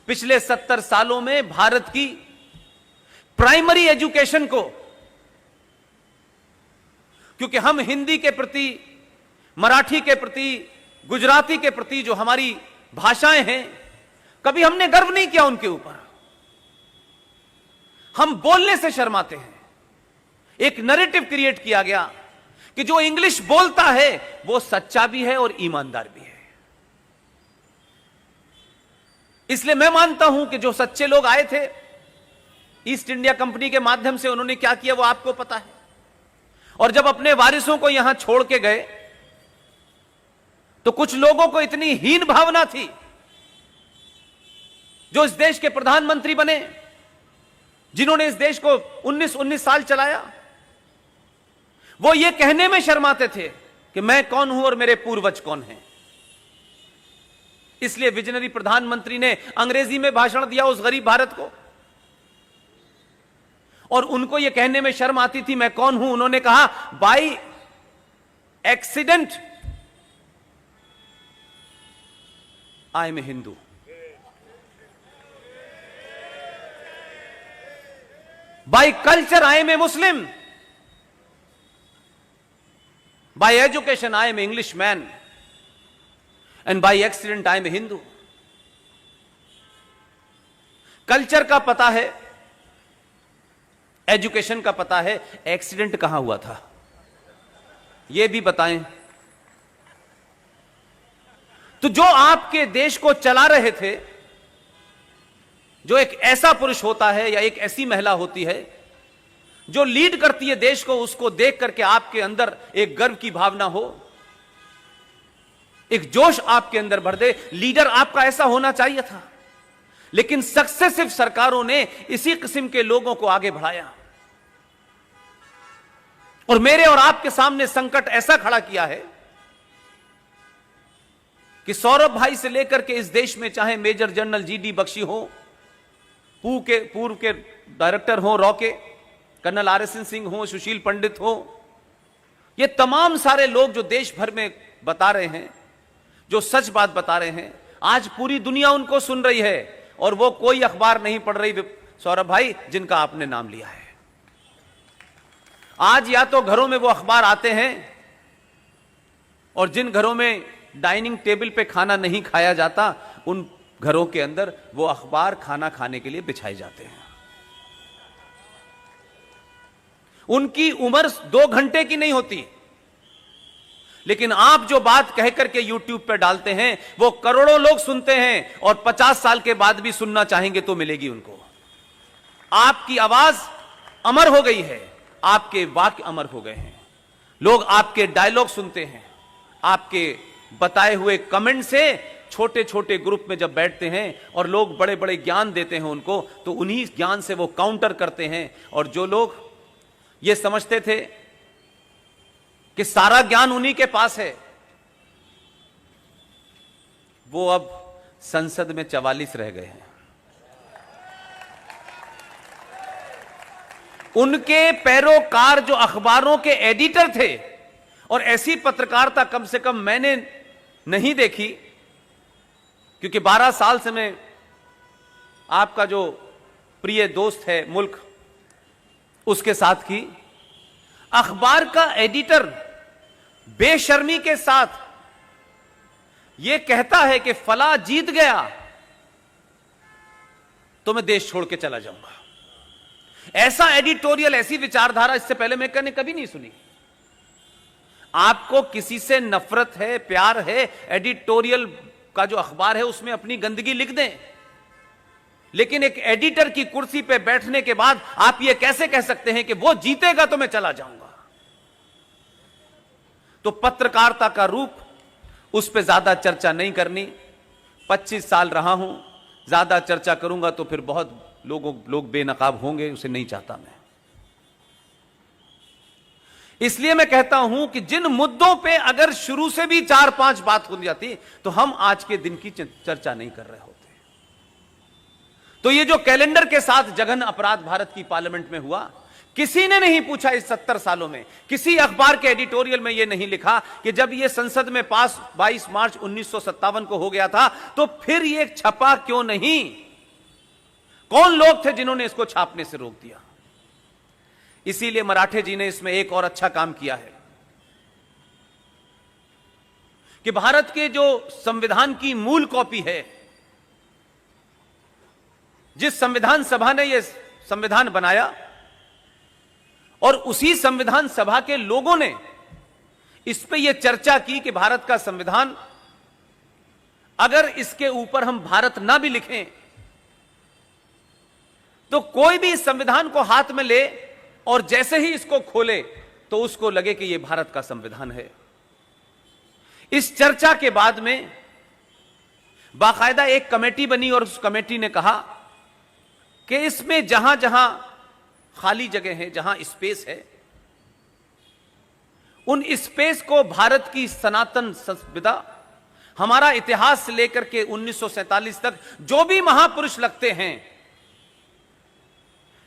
पिछले 70 सालों में भारत की प्राइमरी एजुकेशन को, क्योंकि हम हिंदी के प्रति, मराठी के प्रति, गुजराती के प्रति जो हमारी भाषाएं हैं, कभी हमने गर्व नहीं किया उनके ऊपर। हम बोलने से शर्माते हैं। एक नैरेटिव क्रिएट किया गया कि जो इंग्लिश बोलता है वो सच्चा भी है और ईमानदार भी है। इसलिए मैं मानता हूं कि जो सच्चे लोग आए थे ईस्ट इंडिया कंपनी के माध्यम से, उन्होंने क्या किया वो आपको पता है। और जब अपने वारिसों को यहां छोड़ के गए तो कुछ लोगों को इतनी हीन भावना थी, जो इस देश के प्रधानमंत्री बने, जिन्होंने इस देश को 19 साल चलाया, वो ये कहने में शर्माते थे कि मैं कौन हूं और मेरे पूर्वज कौन हैं। इसलिए विजनरी प्रधानमंत्री ने अंग्रेजी में भाषण दिया उस गरीब भारत को, और उनको यह कहने में शर्म आती थी मैं कौन हूं। उन्होंने कहा by accident I am a Hindu, by culture I am a Muslim, by education I am a English man, and by accident I am a Hindu. Culture का पता है, एजुकेशन का पता है, एक्सीडेंट कहां हुआ था यह भी बताएं। तो जो आपके देश को चला रहे थे, जो एक ऐसा पुरुष होता है या एक ऐसी महिला होती है जो लीड करती है देश को, उसको देख करके आपके अंदर एक गर्व की भावना हो, एक जोश आपके अंदर भर दे। लीडर आपका ऐसा होना चाहिए था, लेकिन सक्सेसिव सरकारों ने इसी किस्म के लोगों को आगे बढ़ाया। और मेरे और आपके सामने संकट ऐसा खड़ा किया है कि सौरभ भाई से लेकर के इस देश में चाहे मेजर जनरल जीडी बख्शी हो, पूर्व के डायरेक्टर हो रॉ के, कर्नल आरएसएन सिंह हो, सुशील पंडित हो, ये तमाम सारे लोग जो देश भर में बता रहे हैं, जो सच बात बता रहे हैं, आज पूरी दुनिया उनको सुन रही है और वो कोई अखबार नहीं पढ़ रही सौरभ भाई जिनका आपने नाम लिया है। आज या तो घरों में वो अखबार आते हैं, और जिन घरों में डाइनिंग टेबल पे खाना नहीं खाया जाता उन घरों के अंदर वो अखबार खाना खाने के लिए बिछाए जाते हैं। उनकी उम्र 2 घंटे की नहीं होती, लेकिन आप जो बात कह करके यूट्यूब पर डालते हैं वो करोड़ों लोग सुनते हैं, और 50 साल के बाद भी सुनना चाहेंगे तो मिलेगी उनको। आपकी आवाज अमर हो गई है, आपके वाक्य अमर हो गए हैं। लोग आपके डायलॉग सुनते हैं, आपके बताए हुए कमेंट से छोटे छोटे ग्रुप में जब बैठते हैं और लोग बड़े बड़े ज्ञान देते हैं उनको, तो उन्हीं ज्ञान से वो काउंटर करते हैं। और जो लोग ये समझते थे कि सारा ज्ञान उन्हीं के पास है, वो अब संसद में 44 रह गए हैं। उनके पैरोकार जो अखबारों के एडिटर थे, और ऐसी पत्रकारिता कम से कम मैंने नहीं देखी, क्योंकि 12 साल से मैं आपका जो प्रिय दोस्त है मुल्क, उसके साथ की। अखबार का एडिटर बेशर्मी के साथ यह कहता है कि फला जीत गया तो मैं देश छोड़ के चला जाऊंगा। ऐसा एडिटोरियल, ऐसी विचारधारा इससे पहले मैंने कभी नहीं सुनी। आपको किसी से नफरत है, प्यार है, एडिटोरियल का जो अखबार है उसमें अपनी गंदगी लिख दें, लेकिन एक एडिटर की कुर्सी पे बैठने के बाद आप ये कैसे कह सकते हैं कि वो जीतेगा तो मैं चला जाऊंगा। तो पत्रकारिता का रूप, उस पे ज्यादा चर्चा नहीं करनी। 25 साल रहा हूं, ज्यादा चर्चा करूंगा तो फिर बहुत लोग बेनकाब होंगे, उसे नहीं चाहता मैं। इसलिए मैं कहता हूं कि जिन मुद्दों पे अगर शुरू से भी 4-5 बात हो जाती तो हम आज के दिन की चर्चा नहीं कर रहे होते। तो ये जो कैलेंडर के साथ जघन्य अपराध भारत की पार्लियामेंट में हुआ, किसी ने नहीं पूछा इस 70 सालों में, किसी अखबार के एडिटोरियल में यह नहीं लिखा कि जब यह संसद में पास 22 मार्च 1957 को हो गया था तो फिर यह छपा क्यों नहीं। कौन लोग थे जिन्होंने इसको छापने से रोक दिया? इसीलिए मराठे जी ने इसमें एक और अच्छा काम किया है कि भारत के जो संविधान की मूल कॉपी है, जिस संविधान सभा ने यह संविधान बनाया और उसी संविधान सभा के लोगों ने इस पे यह चर्चा की कि भारत का संविधान, अगर इसके ऊपर हम भारत ना भी लिखें तो कोई भी इस संविधान को हाथ में ले और जैसे ही इसको खोले तो उसको लगे कि यह भारत का संविधान है। इस चर्चा के बाद में बाकायदा एक कमेटी बनी और उस कमेटी ने कहा कि इसमें जहां जहां खाली जगह है, जहां स्पेस है, उन स्पेस को भारत की सनातन संविदा, हमारा इतिहास से लेकर के 1947 तक जो भी महापुरुष लगते हैं,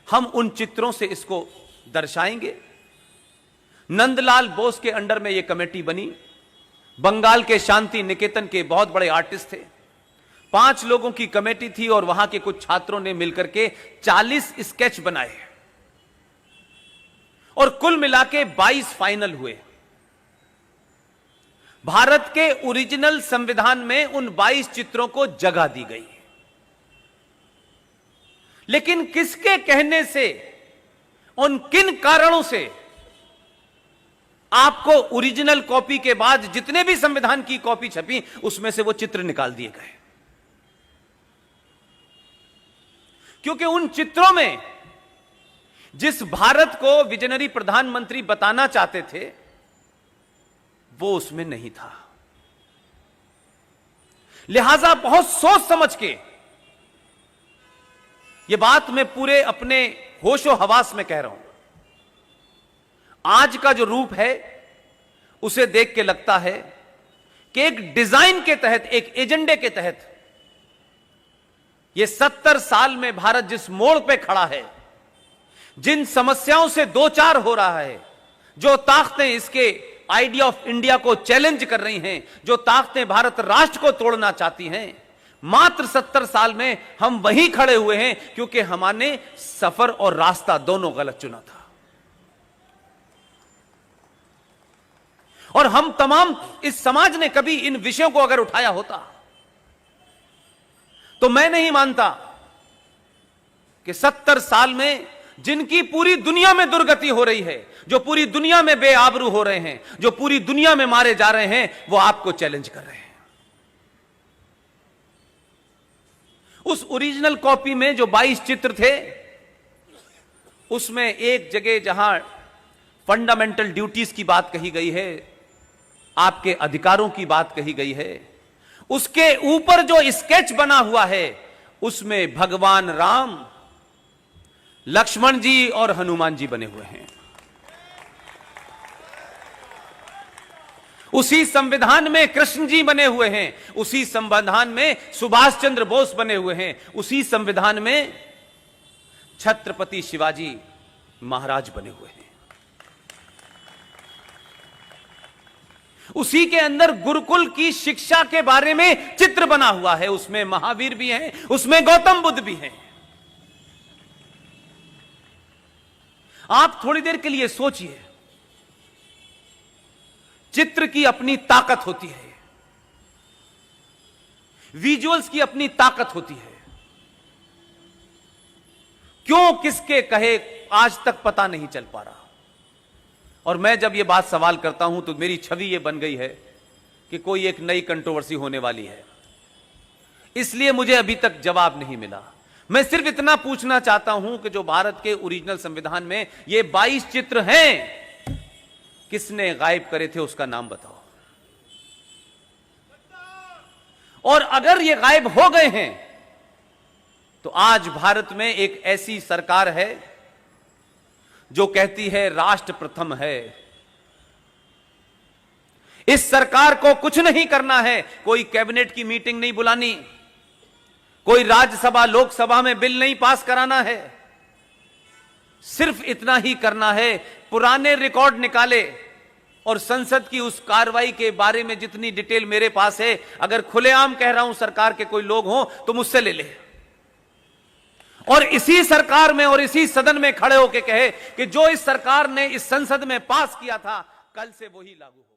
हम उन चित्रों से इसको दर्शाएंगे। नंदलाल बोस के अंडर में यह कमेटी बनी। बंगाल के शांति निकेतन के बहुत बड़े आर्टिस्ट थे। 5 लोगों की कमेटी थी और वहां के कुछ छात्रों ने मिलकर के 40 स्केच बनाए और कुल मिलाके 22 फाइनल हुए। भारत के ओरिजिनल संविधान में उन 22 चित्रों को जगह दी गई। लेकिन किसके कहने से, उन किन कारणों से आपको ओरिजिनल कॉपी के बाद जितने भी संविधान की कॉपी छपी उसमें से वो चित्र निकाल दिए गए? क्योंकि उन चित्रों में जिस भारत को विजनरी प्रधानमंत्री बताना चाहते थे वो उसमें नहीं था। लिहाजा बहुत सोच समझ के, ये बात मैं पूरे अपने होशो हवास में कह रहा हूं, आज का जो रूप है उसे देख के लगता है कि एक डिजाइन के तहत, एक एजेंडे के तहत ये 70 साल में भारत जिस मोड़ पे खड़ा है, जिन समस्याओं से दो चार हो रहा है, जो ताकतें इसके आइडिया ऑफ इंडिया को चैलेंज कर रही हैं, जो ताकतें भारत राष्ट्र को तोड़ना चाहती हैं, मात्र 70 साल में हम वहीं खड़े हुए हैं क्योंकि हमने सफर और रास्ता दोनों गलत चुना था। और हम तमाम, इस समाज ने कभी इन विषयों को अगर उठाया होता तो मैं नहीं मानता कि 70 साल में जिनकी पूरी दुनिया में दुर्गति हो रही है, जो पूरी दुनिया में बेआबरू हो रहे हैं, जो पूरी दुनिया में मारे जा रहे हैं, वो आपको चैलेंज कर रहे हैं। उस ओरिजिनल कॉपी में जो 22 चित्र थे, उसमें एक जगह जहां फंडामेंटल ड्यूटीज की बात कही गई है, आपके अधिकारों की बात कही गई है, उसके ऊपर जो स्केच बना हुआ है उसमें भगवान राम, लक्ष्मण जी और हनुमान जी बने हुए हैं। उसी संविधान में कृष्ण जी बने हुए हैं, उसी संविधान में सुभाष चंद्र बोस बने हुए हैं, उसी संविधान में छत्रपति शिवाजी महाराज बने हुए हैं। उसी के अंदर गुरुकुल की शिक्षा के बारे में चित्र बना हुआ है, उसमें महावीर भी हैं, उसमें गौतम बुद्ध भी हैं। आप थोड़ी देर के लिए सोचिए, चित्र की अपनी ताकत होती है, विजुअल्स की अपनी ताकत होती है। क्यों किसके कहे आज तक पता नहीं चल पा रहा। और मैं जब यह बात सवाल करता हूं तो मेरी छवि यह बन गई है कि कोई एक नई कंट्रोवर्सी होने वाली है, इसलिए मुझे अभी तक जवाब नहीं मिला। मैं सिर्फ इतना पूछना चाहता हूं कि जो भारत के ओरिजिनल संविधान में ये 22 चित्र हैं, किसने गायब करे थे उसका नाम बताओ। और अगर ये गायब हो गए हैं तो आज भारत में एक ऐसी सरकार है जो कहती है राष्ट्र प्रथम है। इस सरकार को कुछ नहीं करना है, कोई कैबिनेट की मीटिंग नहीं बुलानी, कोई राज्यसभा लोकसभा में बिल नहीं पास कराना है, सिर्फ इतना ही करना है, पुराने रिकॉर्ड निकाले और संसद की उस कार्रवाई के बारे में जितनी डिटेल मेरे पास है, अगर खुलेआम कह रहा हूं सरकार के कोई लोग हों तो मुझसे ले ले। और इसी सरकार में और इसी सदन में खड़े होकर कहे कि जो इस सरकार ने इस संसद में पास किया था कल से वही लागू हो।